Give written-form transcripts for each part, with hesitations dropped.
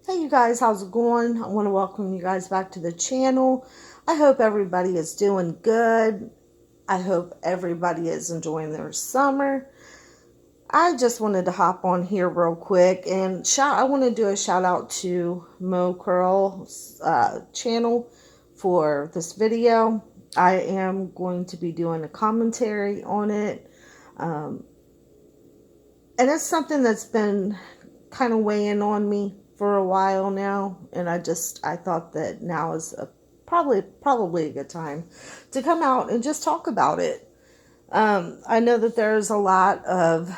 Hey you guys, how's it going? I want to welcome you guys back to the channel. I hope everybody is doing good. I hope everybody is enjoying their summer. I just wanted to hop on here real quick and I want to do a shout out to Mo Curl's channel for this video. I am going to be doing a commentary on it. And it's something that's been kind of weighing on me for a while now, and I thought that now is probably a good time to come out and just talk about it. I know that there's a lot of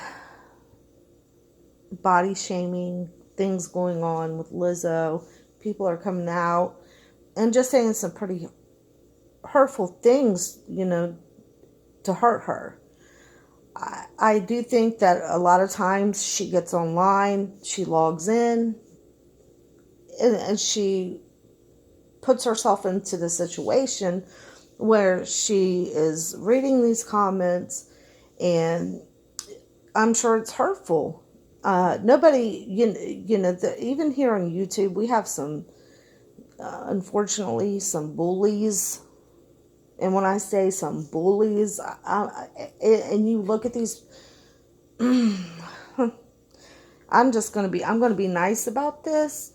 body shaming things going on with Lizzo. People are coming out and just saying some pretty hurtful things, to hurt her. I do think that a lot of times she gets online, she logs in, and she puts herself into the situation where she is reading these comments, and I'm sure it's hurtful. Nobody, even here on YouTube, we have some, unfortunately, some bullies. And when I say some bullies, and you look at these, I'm going to be nice about this.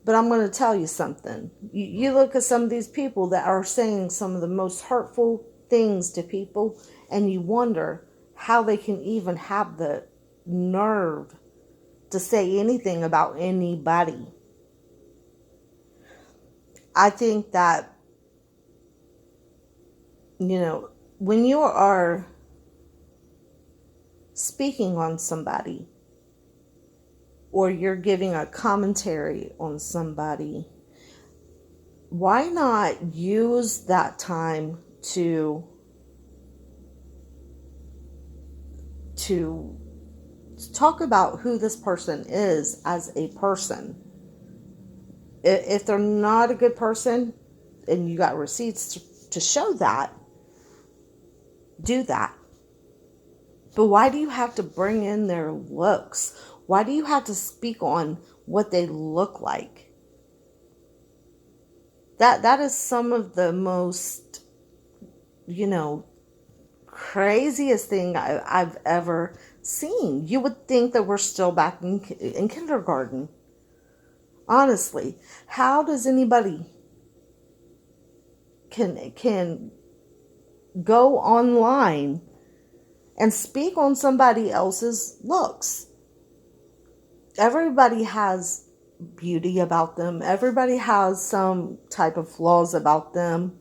But I'm going to tell you something. You look at some of these people that are saying some of the most hurtful things to people, and you wonder how they can even have the nerve to say anything about anybody. I think that, when you are speaking on somebody, or you're giving a commentary on somebody, why not use that time to talk about who this person is as a person? If they're not a good person and you got receipts to show that, do that. But why do you have to bring in their looks? Why do you have to speak on what they look like? That is some of the most, craziest thing I've ever seen. You would think that we're still back in kindergarten. Honestly, how does anybody can go online and speak on somebody else's looks? Everybody has beauty about them. Everybody has some type of flaws about them.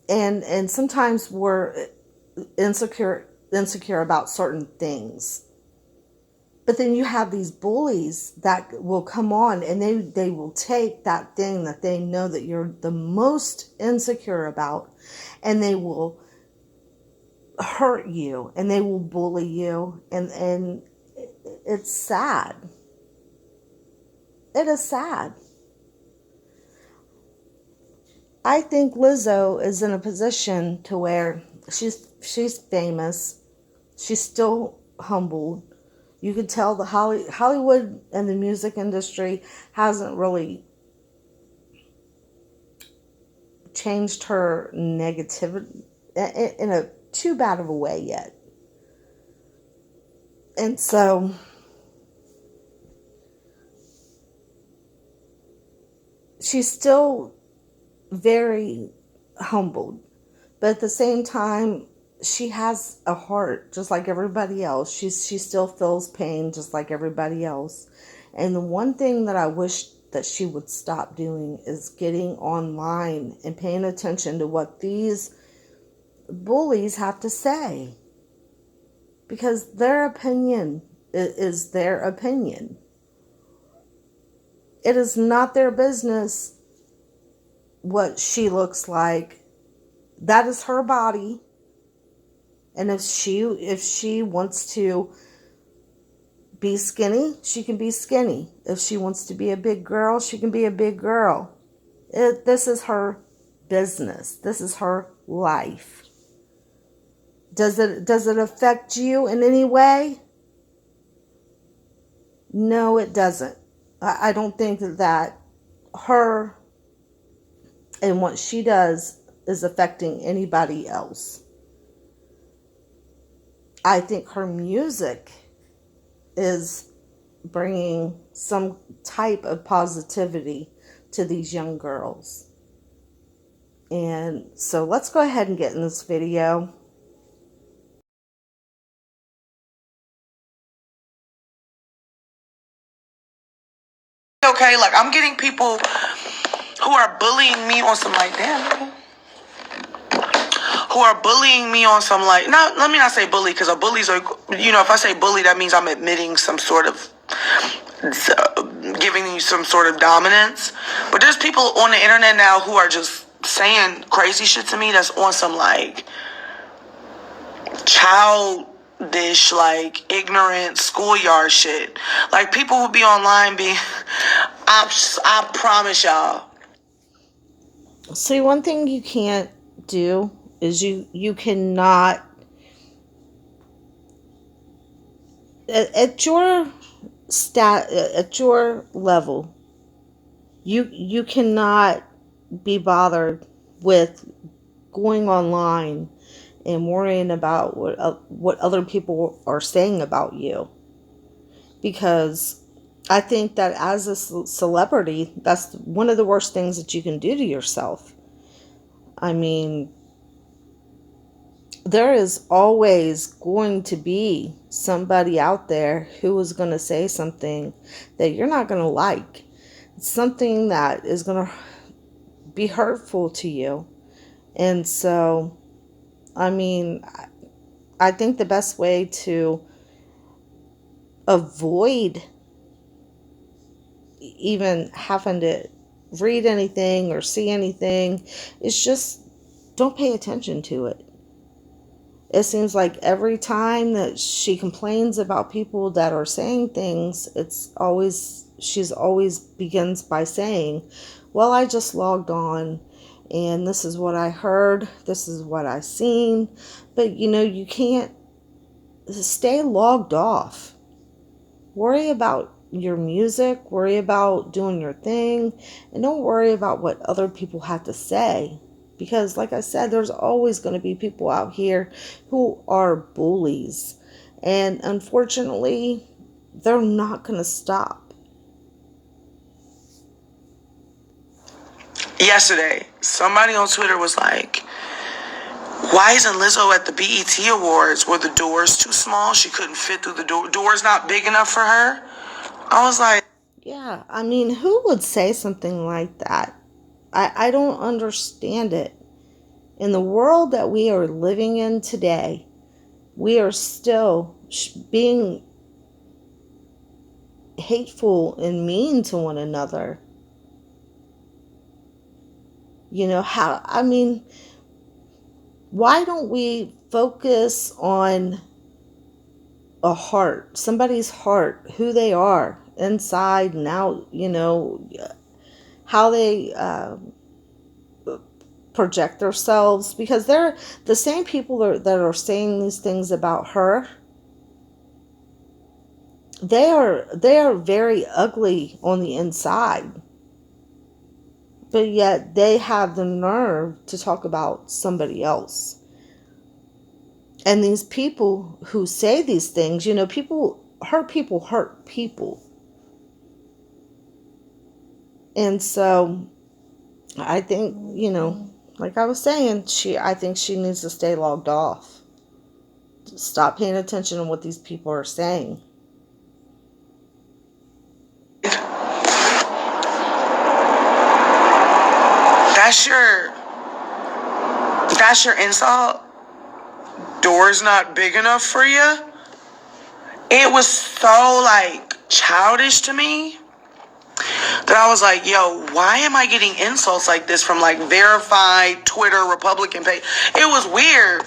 And sometimes we're insecure about certain things. But then you have these bullies that will come on, and they will take that thing that they know that you're the most insecure about, and they will hurt you, and they will bully you, and it's sad. It is sad. I think Lizzo is in a position to where she's famous. She's still humbled. You could tell the Hollywood and the music industry hasn't really changed her negativity in a too bad of a way yet. And so she's still very humbled, but at the same time, she has a heart just like everybody else. She still feels pain just like everybody else. And the one thing that I wish that she would stop doing is getting online and paying attention to what these bullies have to say, because their opinion is their opinion. It is not their business what she looks like. That is her body. And if she wants to be skinny, she can be skinny. If she wants to be a big girl, she can be a big girl. This is her business. This is her life. Does it affect you in any way? No, it doesn't. I don't think that her and what she does is affecting anybody else. I think her music is bringing some type of positivity to these young girls. And so let's go ahead and get in this video. Okay, like I'm getting people who are bullying me on some like, damn, who are bullying me on some like, no, let me not say bully, because a bullies are, if I say bully, that means I'm admitting some sort of, giving you some sort of dominance. But there's people on the internet now who are just saying crazy shit to me that's on some like childish, like ignorant schoolyard shit. Like people who be online being, I promise y'all. See, one thing you can't do is you cannot at your at your level, you cannot be bothered with going online and worrying about what other people are saying about you, because I think that as a celebrity, that's one of the worst things that you can do to yourself. I mean, there is always going to be somebody out there who is going to say something that you're not going to like. Something that is going to be hurtful to you. And so, I mean, I think the best way to avoid even having to read anything or see anything is just don't pay attention to it. It seems like every time that she complains about people that are saying things, she's always begins by saying, well, I just logged on and this is what I heard, this is what I seen. But you can't stay logged off. Worry about your music, worry about doing your thing, and don't worry about what other people have to say. Because like I said, there's always going to be people out here who are bullies. And unfortunately, they're not going to stop. Yesterday, somebody on Twitter was like, why isn't Lizzo at the BET Awards? Were the doors too small? She couldn't fit through the door. Doors not big enough for her? I was like, yeah, I mean, who would say something like that? I don't understand it. In the world that we are living in today, we are still being hateful and mean to one another. Why don't we focus on a heart, somebody's heart, who they are inside and out, how they project themselves, because they're the same people that are saying these things about her. They are very ugly on the inside, but yet they have the nerve to talk about somebody else. And these people who say these things, people hurt people. And so I think, like I was saying, I think she needs to stay logged off. Stop paying attention to what these people are saying. That's your insult? Door's not big enough for you? It was so like childish to me that I was like, yo, why am I getting insults like this from like verified Twitter Republican page? It was weird.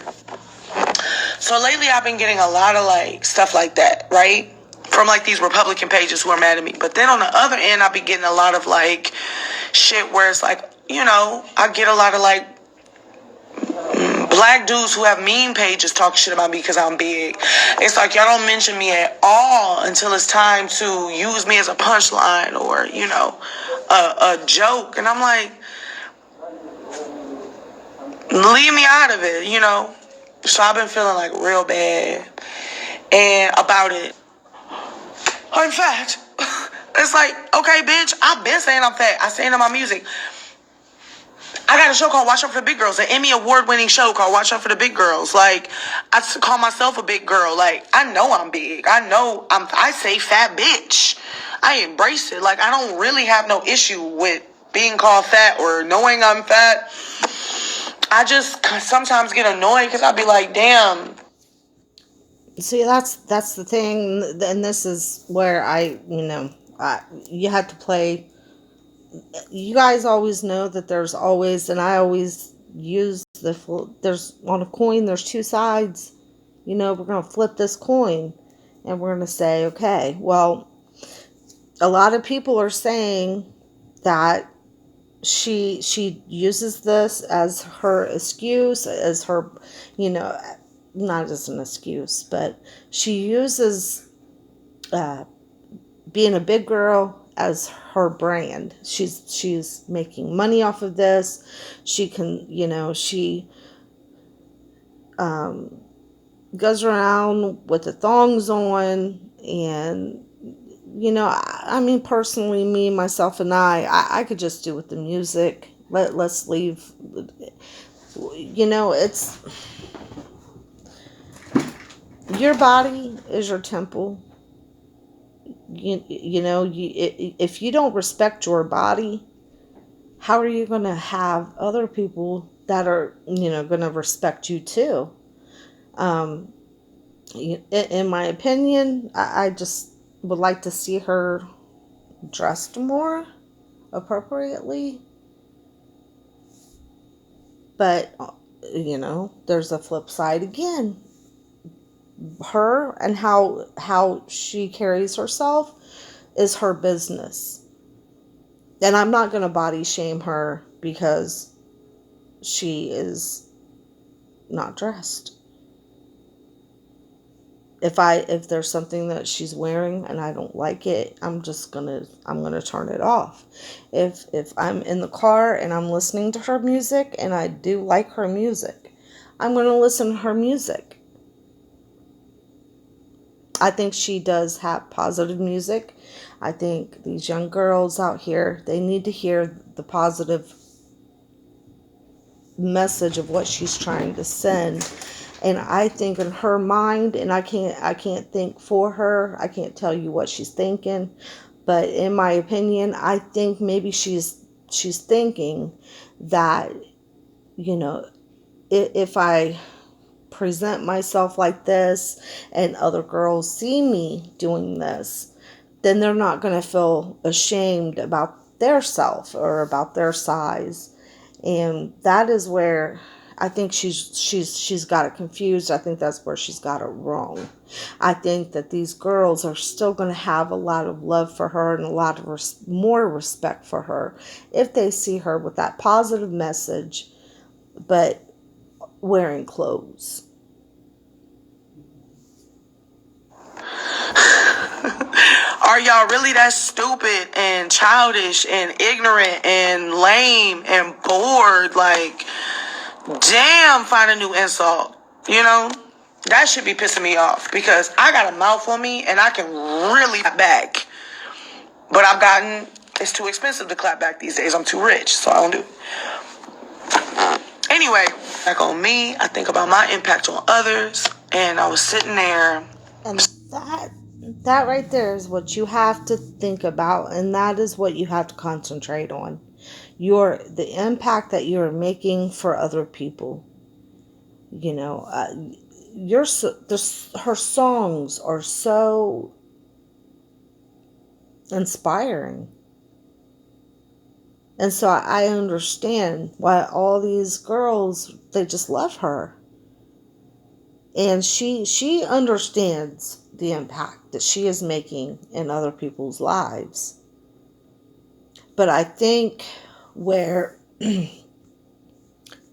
So lately I've been getting a lot of like stuff like that, right? From like these Republican pages who are mad at me. But then on the other end, I've been getting a lot of like shit where it's like, I get a lot of like black dudes who have meme pages talk shit about me because I'm big. It's like y'all don't mention me at all until it's time to use me as a punchline or, a joke. And I'm like, leave me out of it. So I've been feeling like real bad and about it. In fact, it's like, okay, bitch, I've been saying I'm fat. I say it in my music. I got a show called Watch Out for the Big Girls, an Emmy award-winning show called Watch Out for the Big Girls. Like, I call myself a big girl. Like, I know I'm big. I say fat bitch. I embrace it. Like, I don't really have no issue with being called fat or knowing I'm fat. I just sometimes get annoyed because I'll be like, damn. See, that's the thing, and this is where you have to play. You guys always know that there's always, and I always use there's on a coin, there's two sides. We're going to flip this coin, and we're going to say, okay, well, a lot of people are saying that she uses this as her excuse, as her, not as an excuse, but she uses being a big girl as her brand. She's making money off of this. She can, she goes around with the thongs on, and I mean, personally, me, myself, and I could just do with the music. Let's leave. It's your body is your temple. If you don't respect your body, how are you going to have other people that are, going to respect you too? In my opinion, I just would like to see her dressed more appropriately. But, there's a flip side again. Her and how she carries herself is her business. And I'm not going to body shame her because she is not dressed. If there's something that she's wearing and I don't like it, I'm gonna turn it off. If I'm in the car and I'm listening to her music and I do like her music, I'm gonna listen to her music. I think she does have positive music. I think these young girls out here, they need to hear the positive message of what she's trying to send. And I think in her mind, and I can't think for her. I can't tell you what she's thinking, but in my opinion, I think maybe she's thinking that, if I present myself like this and other girls see me doing this, then they're not going to feel ashamed about their self or about their size. And that is where I think she's got it confused. I think that's where she's got it wrong. I think that these girls are still going to have a lot of love for her and a lot of more respect for her if they see her with that positive message, but wearing clothes. Are y'all really that stupid and childish and ignorant and lame and bored? Like, damn, find a new insult. That should be pissing me off because I got a mouth on me and I can really clap back. But it's too expensive to clap back these days. I'm too rich, so I don't do it. Anyway, back on me, I think about my impact on others, and I was sitting there. And that right there is what you have to think about, and that is what you have to concentrate on. The impact that you're making for other people. Her songs are so inspiring. And so I understand why all these girls, they just love her. And she understands the impact that she is making in other people's lives. But I think where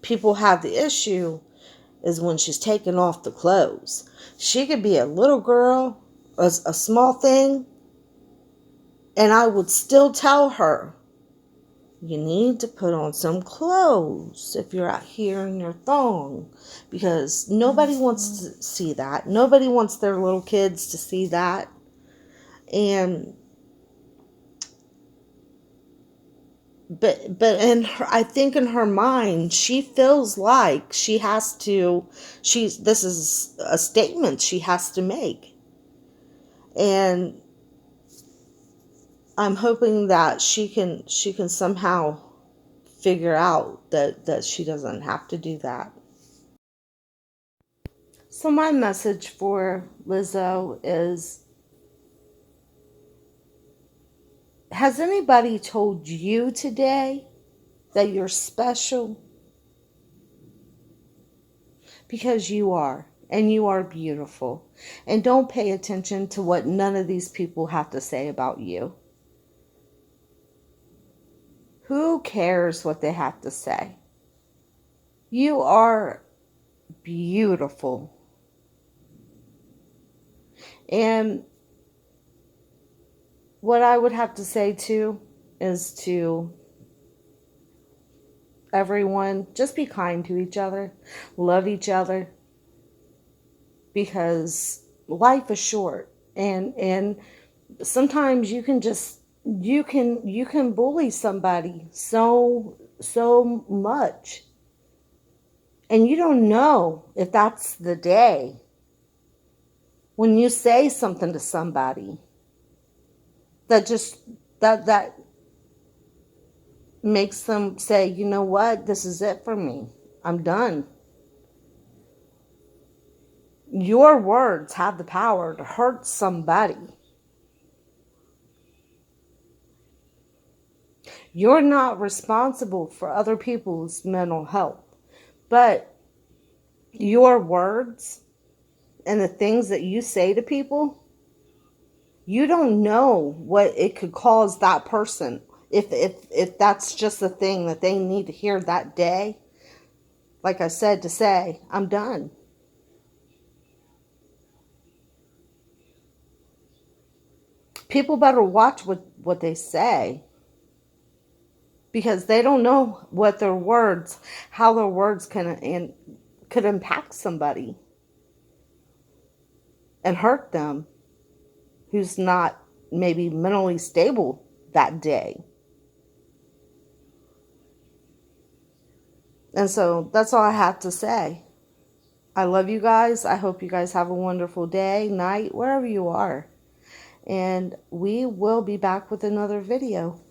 people have the issue is when she's taking off the clothes. She could be a little girl, a small thing, and I would still tell her, you need to put on some clothes if you're out here in your thong, because nobody wants to see that. Nobody wants their little kids to see that. And but in her, I think in her mind, she feels like she has to, this is a statement she has to make. And I'm hoping that she can somehow figure out that she doesn't have to do that. So my message for Lizzo is, has anybody told you today that you're special? Because you are, and you are beautiful. And don't pay attention to what none of these people have to say about you. Who cares what they have to say? You are beautiful. And what I would have to say too is to everyone, just be kind to each other, love each other, because life is short, and sometimes you can just you can bully somebody so much, and you don't know if that's the day when you say something to somebody that just that makes them say, you know what, this is it for me. I'm done. Your words have the power to hurt somebody. You're not responsible for other people's mental health, but your words and the things that you say to people, you don't know what it could cause that person. If that's just the thing that they need to hear that day, like I said, to say, I'm done. People better watch what they say, because they don't know what their words, how their words could impact somebody and hurt them who's not maybe mentally stable that day. And so that's all I have to say. I love you guys. I hope you guys have a wonderful day, night, wherever you are. And we will be back with another video.